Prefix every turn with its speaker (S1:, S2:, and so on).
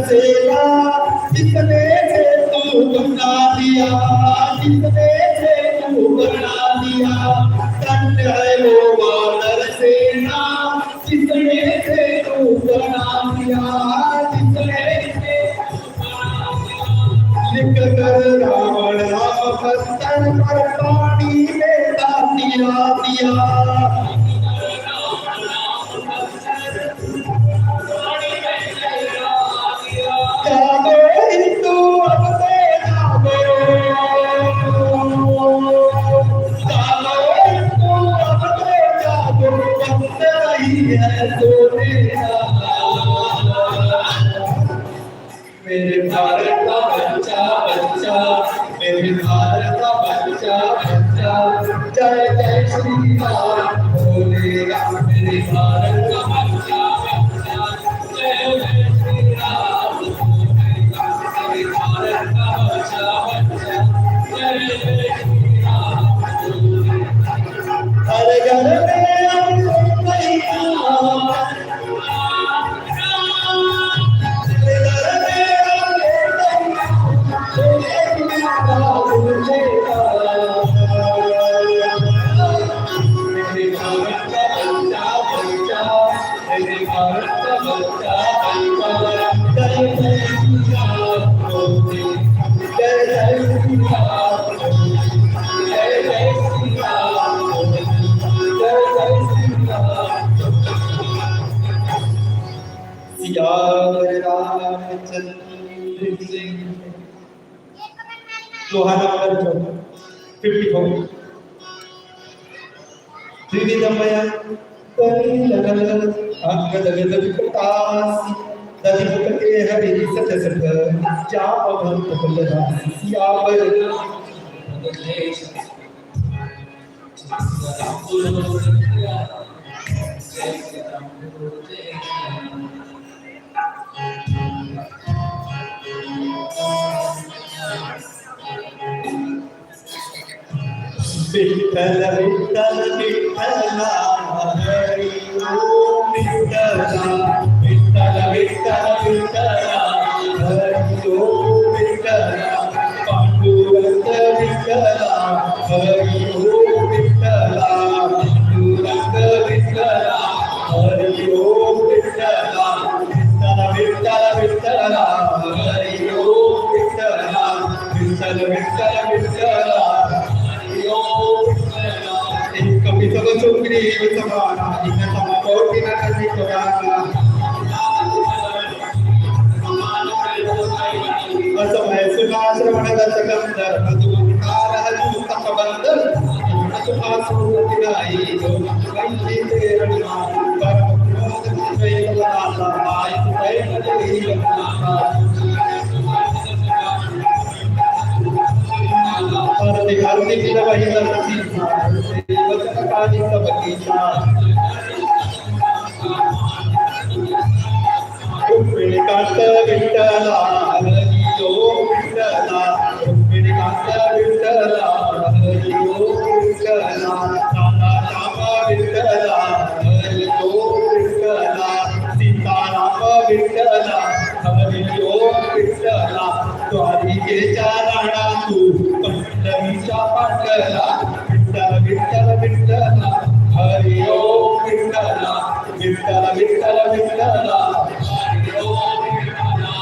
S1: सेवा जितने से तू बना दिया, जितने से तू बना दिया, धन्य है वो वानर सेना जितने से तू बना दिया, जितने से लिख कर रावण राम भक्तन पर पानी में डाल दिया। मेरे भारत का बच्चा बच्चा, मेरे भारत का बच्चा बच्चा, जय जय श्री राम बोलेगा। मेरे भारत का बच्चा बच्चा, जय जय श्री राम बोलेगा। मेरे भारत का बच्चा बच्चा, जय जय श्री राम बोलेगा। हर घर में लोहा नंबर 54 त्रिविधमया कलिलगल अंगदगद विकटासी दधिपते हरि सतसत चापवंत बलदासी सियावर विठ्ठल विठ्ठल विठ्ठला हरी ओम विठ्ठला विठ्ठल विठ्ठल विठ्ठला हरी ओम विठ्ठला पांडुरंग विठ्ठला हरी ओम विठ्ठला पांडुरंग विठ्ठला हरी ओम विठ्ठला विठ्ठल विठ्ठल विठ्ठला हरी ओम विठ्ठला विठ्ठल विठ्ठल विठ्ठला चौकडी समाना इनसमा पौर्णिमा कधी कोराना असमय सुखाश्रवण दशकंदर मधुकार हजू तपबंदर सुखाश्रवणतिराई जो वैली तेरणा परम क्रोध विजयवनाथा आयु तैमदेवी वनाथा हार्दिक हार्दिक वही लक्ष्मी काली सबकीचा रुक्मिणीकांत विठ्ठला हरी ओम विठ्ठला रुक्मिणीकांत विठ्ठला हरी ओम विठ्ठला राम विठ्ठला हरी ओम विठ्ठला सीताराम विठ्ठला हरी ओम विठ्ठला द्वारिकेच्या राणा तू पंढरीच्या पाटला विठ्ठल विठ्ठल विठ्ठला हरी ओम विठ्ठला विठ्ठल विठ्ठल विठ्ठला हरी ओम विठ्ठला